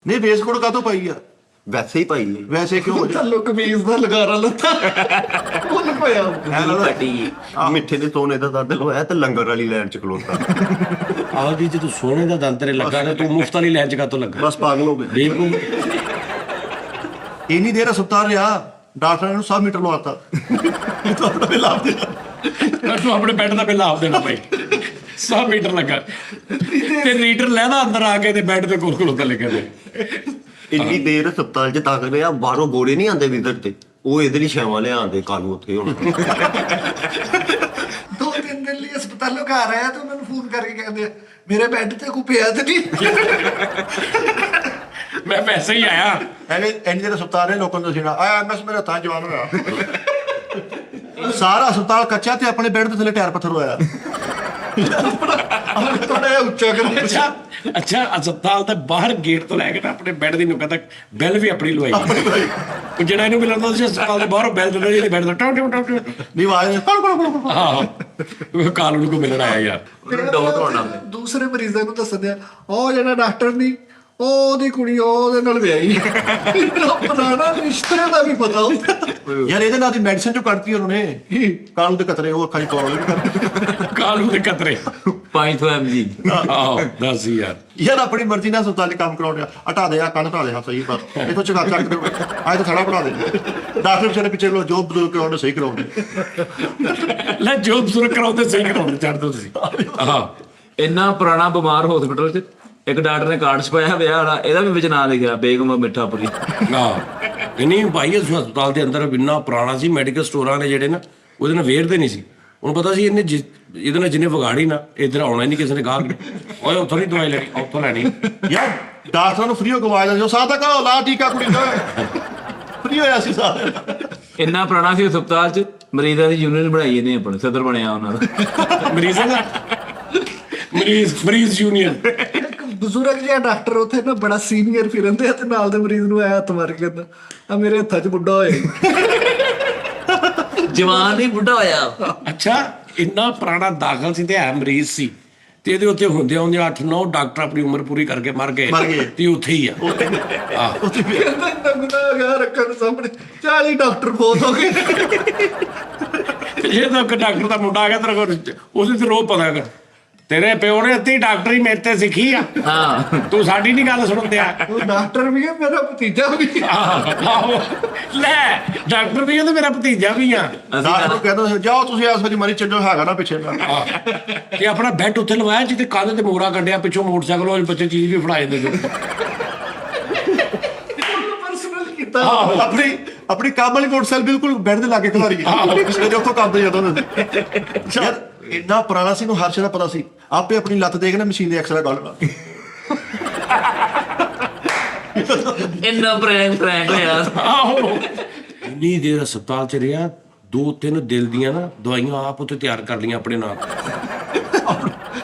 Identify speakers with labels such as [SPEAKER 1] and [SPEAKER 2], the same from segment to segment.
[SPEAKER 1] ਨਹੀਂ ਵੇਸਕੋਟ ਕਾਹਤੋਂ ਪਾਈ ਆ?
[SPEAKER 2] ਵੈਸੇ ਹੀ ਪਾਈ ਹੈ।
[SPEAKER 1] ਵੈਸੇ ਕਿਉਂ ਹੋ ਜਾ
[SPEAKER 3] ਥੱਲੋਂ ਕਮੀਜ਼ ਦਾ ਲਗਾਰਾ ਲੱਤਾ ਭੁੱਲ ਪਿਆ।
[SPEAKER 2] ਕੱਟੀ ਮਿੱਠੇ ਦੇ ਸੋਨੇ ਦਾ ਦੰਦ ਲਵਾਇਆ ਤੇ ਲੰਗਰ ਵਾਲੀ ਲਾਈਨ ਚ ਖਲੋਤਾ।
[SPEAKER 4] ਆਹ ਵੀ ਜੇ ਤੂੰ ਸੋਨੇ ਦਾ ਦੰਦ ਤੇਰੇ ਲੱਗਾ ਨਾ ਤੂੰ ਮੁਫਤ ਵਾਲੀ ਲੈਣ ਚ ਕਾਤੋਂ ਲੱਗਾ?
[SPEAKER 1] ਬਸ ਪਾਗਲ ਹੋ ਗਏ।
[SPEAKER 4] ਬੇਵਕੂਫ।
[SPEAKER 1] ਇੰਨੀ ਦੇਰ ਹਸਪਤਾਲ ਰਿਹਾ, ਡਾਕਟਰ ਨੇ ਇਹਨੂੰ 100 ਮੀਟਰ ਲਵਾਤਾ। ਤੂੰ ਆਪਣਾ ਬਿੱਲ ਆਪ ਦੇਣਾ।
[SPEAKER 4] ਤੂੰ ਆਪਣੇ ਬੈੱਡ ਦਾ ਬਿੱਲ ਆਪ ਦੇਣਾ ਭਾਈ। 100 ਮੀਟਰ ਲੱਗਾ ਤੇ ਲੀਟਰ ਲੈਦਾ ਅੰਦਰ ਆ ਕੇ ਤੇ ਬੈੱਡ ਦੇ ਕੋਲ ਖਲੋਤਾ ਲਿਖਿਆ ਤੇ
[SPEAKER 2] ਇੰਨੀ ਦੇਰ ਹਸਪਤਾਲ ਚ ਤੱਕ ਰਿਹਾ, ਬਾਹਰੋਂ ਗੋਰੇ ਨਹੀਂ ਆਉਂਦੇ ਵਿਜ਼ਿਟ ਤੇ, ਉਹ ਇਹਦੇ ਲਈ ਛਾਵਾਂ ਲਿਆਉਂਦੇ ਕਾਲੂ ਉੱਥੇ ਹੁਣ।
[SPEAKER 3] 2-3 ਦਿਨ ਲਈ ਹਸਪਤਾਲੋਂ ਘਰ ਆਇਆ ਤੇ ਉਹਨਾਂ ਨੂੰ ਫੋਨ ਕਰਕੇ ਕਹਿੰਦੇ ਮੇਰੇ ਬੈੱਡ ਤੇ ਕੋਈ ਪਿਆ ਤੇ ਨਹੀਂ।
[SPEAKER 4] ਮੈਂ ਵੈਸੇ ਹੀ ਆਇਆ।
[SPEAKER 1] ਐਵੇਂ ਇੰਨੀ ਦੇਰ ਹਸਪਤਾਲ ਰਹੇ, ਲੋਕਾਂ ਨੂੰ ਦੱਸਣਾ ਆਇਆ ਐਮਐਸ ਮੇਰੇ ਹੱਥਾਂ ਜਵਾਨ ਹੋਇਆ। ਸਾਰਾ ਹਸਪਤਾਲ ਕੱਚਾ ਤੇ ਆਪਣੇ ਬੈੱਡ ਦੇ ਥੱਲੇ ਟਾਇਰ ਪੱਥਰ ਹੋਇਆ।
[SPEAKER 3] ਥੋੜਾ ਜਿਹਾ ਉੱਚਾ ਕਰ।
[SPEAKER 4] ਅੱਛਾ ਹਸਪਤਾਲ ਦੇ ਬਾਹਰ ਗੇਟ ਤੋਂ ਲੈ ਕੇ ਨਾ ਆਪਣੇ ਬੈੱਡ ਦੀ ਨੁਕਾ ਤੱਕ ਬੈਲ ਵੀ ਆਪਣੀ ਲਵਾਈ। ਜਿਹੜਾ ਇਹਨੂੰ ਮਿਲਦਾ ਸੀ ਹਸਪਤਾਲ ਦੇ ਬਾਹਰੋਂ ਬੈਲ ਦਿੰਦਾ ਜਿਹਦੇ ਬੈੱਡ ਦਾ ਟਾਉ ਟਾਉ ਟਾਉ।
[SPEAKER 1] ਨਹੀਂ ਆਵਾਜ਼
[SPEAKER 4] ਆਹੋ ਕਾਲੂ ਨੂੰ ਕੋ ਮਿਲਣ ਆਇਆ ਯਾਰ।
[SPEAKER 3] ਦੂਸਰੇ ਮਰੀਜ਼ਾਂ ਨੂੰ ਦੱਸਦੇ ਆ ਉਹ ਜਿਹੜਾ ਡਾਕਟਰ ਨਹੀਂ ਉਹਦੀ ਕੁੜੀ ਉਹਦੇ ਨਾਲ ਵਿਆਹੀ। ਪੁਰਾਣਾ ਰਿਸ਼ਤੇ ਦਾ ਵੀ ਪਤਾ ਹੁੰਦਾ।
[SPEAKER 1] ਯਾਰ ਇਹਦੇ ਨਾਲ ਦੀ ਮੈਡੀਸਿਨ ਚੋਂ ਕੱਢਤੀ ਉਹਨਾਂ ਨੇ। ਕਾਲੂ ਦੇ ਕਤਰੇ ਉਹ ਅੱਖਾਂ 'ਚ ਪ੍ਰੋਬਲਮ ਕਰ।
[SPEAKER 4] ਕਾਲੂ ਦੇ ਕਤਰੇ
[SPEAKER 2] 500 mg।
[SPEAKER 4] ਆਹੋ ਦੱਸ ਯਾਰ।
[SPEAKER 1] ਯਾਰ ਆਪਣੀ ਮਰਜ਼ੀ ਨਾਲ ਹਸਪਤਾਲ 'ਚ ਕੰਮ ਕਰਾਉਣਾ। ਹਟਾ ਦੇ ਆ ਕੰਨ ਹਟਾ ਦੇ ਹਾਂ ਸਹੀ ਬਸ ਇੱਥੋਂ ਚਕਾ ਚੱਕ ਦੇ ਅੱਜ ਤਾਂ ਥੜਾ ਬਣਾ ਦੇ। ਡਾਕਟਰ ਵਿਚਾਰੇ ਪਿੱਛੇ ਲੋ ਜੋ ਬਦਲ ਕਰਾਉਣੇ ਸਹੀ ਕਰਾਉਂਦੇ।
[SPEAKER 4] ਲੈ ਜੋ ਬਜ਼ੁਰਗ ਕਰਾਉਂਦੇ ਸਹੀ ਕਰਾਉਂਦੇ ਛੱਡ ਦੋ ਤੁਸੀਂ। ਆਹ
[SPEAKER 5] ਇੰਨਾ ਪੁਰਾਣਾ ਬਿਮਾਰ ਹਸਪੀਟਲ 'ਚ ਇੱਕ ਡਾਕਟਰ ਨੇ ਕਾਰਡ ਛਪਾਇਆ ਵਿਆਹ ਵਾਲਾ, ਇਹਦਾ ਵੀ ਵਿੱਚ ਨਾਂ ਲਿਖਿਆ ਬੇਗਮ ਮਿੱਠਾਪੁਰੀ।
[SPEAKER 4] ਆਹ ਨਹੀਂ ਭਾਈ ਇਸ ਹਸਪਤਾਲ ਦੇ ਅੰਦਰ ਇੰਨਾ ਪੁਰਾਣਾ ਸੀ, ਮੈਡੀਕਲ ਸਟੋਰਾਂ ਨੇ ਜਿਹੜੇ ਨਾ ਉਹਦੇ ਨਾਲ ਵੇਰਦੇ ਨਹੀਂ ਸੀ। ਹੁਣ ਪਤਾ ਸੀ ਇਹਨੇ ਇਹਦੇ ਨਾਲ ਜਿਹਨੇ ਵਿਗਾੜੀ ਨਾ ਇੱਧਰ ਆਉਣਾ ਹੀ ਨਹੀਂ ਕਿਸੇ ਨੇ ਗਾਹਕ। ਓਏ ਉੱਥੋਂ ਨਹੀਂ ਦਵਾਈ ਲੈਣੀ, ਉੱਥੋਂ ਲੈਣੀ।
[SPEAKER 1] ਯਾਰ ਡਾਕਟਰਾਂ ਨੂੰ ਫ੍ਰੀ ਹੋ ਗਵਾਇਆ ਜੋ ਸਾਹ ਤੱਕ ਲਾ ਟੀਕਾ ਕੁੜੀ ਦਾ ਫ੍ਰੀ ਹੋਇਆ ਸੀ ਸਾਰੇ।
[SPEAKER 5] ਇੰਨਾ ਪੁਰਾਣਾ ਸੀ ਹਸਪਤਾਲ 'ਚ ਮਰੀਜ਼ਾਂ ਦੀ ਯੂਨੀਅਨ ਬਣਾਈ ਇਹਨੇ, ਆਪਣੇ ਸਦਰ ਬਣਿਆ ਉਹਨਾਂ ਦਾ।
[SPEAKER 4] ਮਰੀਜ਼ਾਂ ਦਾ ਮਰੀਜ਼ ਯੂਨੀਅਨ।
[SPEAKER 3] ਇੱਕ ਬਜ਼ੁਰਗ ਜਿਹਾ ਡਾਕਟਰ ਉੱਥੇ ਨਾ ਬੜਾ ਸੀਨੀਅਰ ਫਿਰਦੇ ਆ ਤੇ ਨਾਲ ਦੇ ਮਰੀਜ਼ ਨੂੰ ਆਇਆ ਹੱਥ ਮਾਰ ਕੇ ਕਹਿੰਦਾ ਆ ਮੇਰੇ ਹੱਥਾਂ 'ਚ ਬੁੱਢਾ ਹੋਇਆ।
[SPEAKER 5] ਜਵਾਨ ਨਹੀਂ ਬੁੱਢਾ ਹੋਇਆ।
[SPEAKER 4] ਅੱਛਾ ਇੰਨਾ ਪੁਰਾਣਾ ਦਾਖਲ ਸੀ ਤੇ ਹੈ ਮਰੀਜ਼ ਸੀ ਤੇ ਇਹਦੇ ਉੱਤੇ ਹੁੰਦੇ 8-9 ਡਾਕਟਰ ਆਪਣੀ ਉਮਰ ਪੂਰੀ ਕਰਕੇ ਮਰ ਗਏ ਤੇ ਉੱਥੇ ਹੀ ਆ।
[SPEAKER 3] ਕਹਿੰਦਾ ਗੁਨਾਹਗਾਰ ਰੱਖਣ ਸਾਹਮਣੇ 40 ਡਾਕਟਰ ਬਹੁਤ ਹੋ ਗਏ।
[SPEAKER 4] ਜੇ ਤਾਂ ਇੱਕ ਡਾਕਟਰ ਦਾ ਮੁੰਡਾ ਆ ਗਿਆ ਤੇਰੇ ਕੋਲ ਉਹਦੇ ਤੇ ਰੋਹ ਪਤਾ ਕਰ ਤੇਰੇ ਪਿਓ ਨੇ ਅੱਧੀ ਡਾਕਟਰੀ ਮੇਰੇ ਤੇ ਸਿੱਖੀ ਆ।
[SPEAKER 5] ਹਾਂ
[SPEAKER 4] ਤੂੰ ਸਾਡੀ ਨਹੀਂ ਗੱਲ ਸੁਣਦੇ ਆ।
[SPEAKER 3] ਉਹ ਡਾਕਟਰ ਵੀ ਹੈ ਮੇਰਾ ਭਤੀਜਾ ਵੀ।
[SPEAKER 4] ਆਹੋ ਲੈ ਡਾਕਟਰ ਵੀ ਆ ਤੇ ਮੇਰਾ ਭਤੀਜਾ ਵੀ ਆ।
[SPEAKER 1] ਡਾਕਟਰ ਨੂੰ ਕਹਿੰਦਾ ਜਾਓ ਤੁਸੀਂ ਇਸ ਵਾਰੀ ਮਰੀ ਚੱਲੋ ਹੈਗਾ ਨਾ ਪਿੱਛੇ ਦਾ।
[SPEAKER 4] ਤੇ ਆਪਣਾ ਬੈੱਡ ਉੱਥੇ ਲਵਾਇਆ ਜਿੱਤੇ ਕੰਧ ਤੇ ਮੋਰਾ ਕੱਢਿਆ ਪਿੱਛੋਂ ਮੋਟਰਸਾਈਕਲ ਉਹ ਬੱਚੇ ਚੀਜ਼ ਵੀ ਫੜਾ ਜਾਂਦੇ ਸੀ।
[SPEAKER 3] ਪਰਸਨਲ ਕੀਤਾ।
[SPEAKER 1] ਆਪਣੀ ਕੰਮ ਵਾਲੀ ਮੋਟਰਸਾਈਕਲ ਬਿਲਕੁਲ ਬੈੱਡ ਦੇ ਲਾਗੇ ਖਲਾਰੀ ਸਵੇਰੇ ਉੱਥੋਂ ਕੰਮ ਤੇ ਜਾਂਦਾ ਹੁੰਦਾ ਸੀ। ਯਾਰ ਇੰਨਾ ਪੁਰਾਣਾ ਸੀ ਨੂੰ ਹਰ ਚੀਜ਼ ਦਾ ਪਤਾ ਸੀ। ਆਪੇ ਆਪਣੀ ਲੱਤ ਦੇਖ ਨਾ ਮਸ਼ੀਨ ਦੇ ਐਕਸਰਾ ਗੱਲ
[SPEAKER 5] ਇੰਨਾ ਪ੍ਰੈਂਕ ਹੋਇਆ।
[SPEAKER 4] ਆਹੋ ਇੰਨੀ ਦੇਰ ਹਸਪਤਾਲ ਚ ਰਿਹਾ 2-3 ਦਿਲ ਦੀਆਂ ਨਾ ਦਵਾਈਆਂ ਆਪ ਉੱਥੇ ਤਿਆਰ ਕਰ ਲਈਆਂ ਆਪਣੇ ਨਾਲ।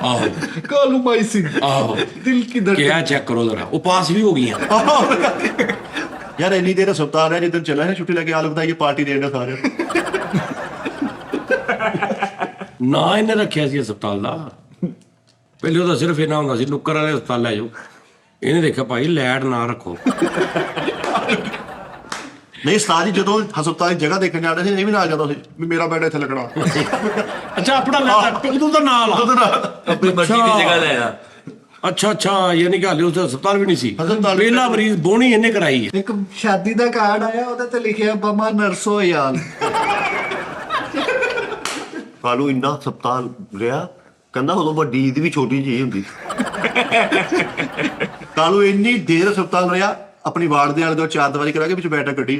[SPEAKER 4] ਆਹੋ
[SPEAKER 3] ਕਾਲੂ ਮਾਈ ਸਿੰਘ।
[SPEAKER 4] ਆਹੋ
[SPEAKER 3] ਦਿਲ ਕੀ ਧੜਕਨ।
[SPEAKER 4] ਕਿਹਾ ਚੈੱਕ ਕਰੋ ਜ਼ਰਾ ਉਹ ਪਾਸ ਵੀ ਹੋ ਗਈਆਂ।
[SPEAKER 1] ਯਾਰ ਇੰਨੀ ਦੇਰ ਹਸਪਤਾਲ ਰਿਹਾ ਜਿੱਦਣ ਚੱਲਿਆ ਨਾ ਛੁੱਟੀ ਲੈ ਕੇ ਆਲੂ ਬਤਾਈਏ ਪਾਰਟੀ ਦੇਣ ਦਾ ਸਾਰਿਆਂ ਨੂੰ।
[SPEAKER 4] ਨਾ ਇਹਨੇ ਰੱਖਿਆ ਸੀ ਹਸਪਤਾਲ ਦਾ। ਪਹਿਲੇ ਉਹਦਾ ਸਿਰਫ ਇਹਨਾਂ ਹੁੰਦਾ ਸੀ ਨੁੱਕਰ ਵਾਲੇ ਹਸਪਤਾਲ ਲੈ ਜਾਓ। ਇਹਨੇ ਦੇਖਿਆ ਭਾਈ ਲੈਟ ਨਾ ਰੱਖੋ।
[SPEAKER 1] ਨਹੀਂ ਉਸਤਾਦ ਜੀ ਜਦੋਂ ਹਸਪਤਾਲ ਦੀ ਜਗ੍ਹਾ ਦੇਖਣ ਜਾਂਦੇ ਸੀ ਇਹ ਵੀ ਨਾਲ ਜਾਂਦਾ ਸੀ ਵੀ ਮੇਰਾ ਬੈੱਡ ਇੱਥੇ ਲੱਗਣਾ।
[SPEAKER 4] ਅੱਛਾ ਆਪਣਾ ਉਦੋਂ ਦਾ ਨਾਲ
[SPEAKER 5] ਆਪਣੀ ਮਰਜ਼ੀ ਦੀ ਜਗ੍ਹਾ ਲੈ ਆ।
[SPEAKER 4] ਅੱਛਾ ਯਾਨੀ ਕਿ ਹਾਲੇ ਉਸ ਹਸਪਤਾਲ ਵੀ ਨਹੀਂ ਸੀ।
[SPEAKER 1] ਹਸਪਤਾਲ
[SPEAKER 4] ਪਹਿਲਾ ਮਰੀਜ਼ ਬੋਣੀ ਇਹਨੇ ਕਰਾਈ ਹੈ।
[SPEAKER 3] ਇੱਕ ਸ਼ਾਦੀ ਦਾ ਕਾਰਡ ਆਇਆ ਉਹਦੇ ਤੇ ਲਿਖਿਆ ਬਮਾ ਨਰਸੋ ਯਾਰ।
[SPEAKER 2] ਕਾਲੂ ਇੰਨਾ ਹਸਪਤਾਲ ਰਿਹਾ, ਕਹਿੰਦਾ ਉਦੋਂ ਵੱਡੀ ਇਹਦੀ ਵੀ ਛੋਟੀ ਜਿਹੀ ਹੁੰਦੀ।
[SPEAKER 1] ਕਾਲੂ ਇੰਨੀ ਦੇਰ ਹਸਪਤਾਲ ਰਿਹਾ ਆਪਣੀ ਵਾਰਡ ਦੇ ਆਲੇ ਦੋ 4 ਦਵਾਈ ਕਰਾ ਕੇ ਵਿੱਚ ਬੈਠਾ ਗੱਡੀ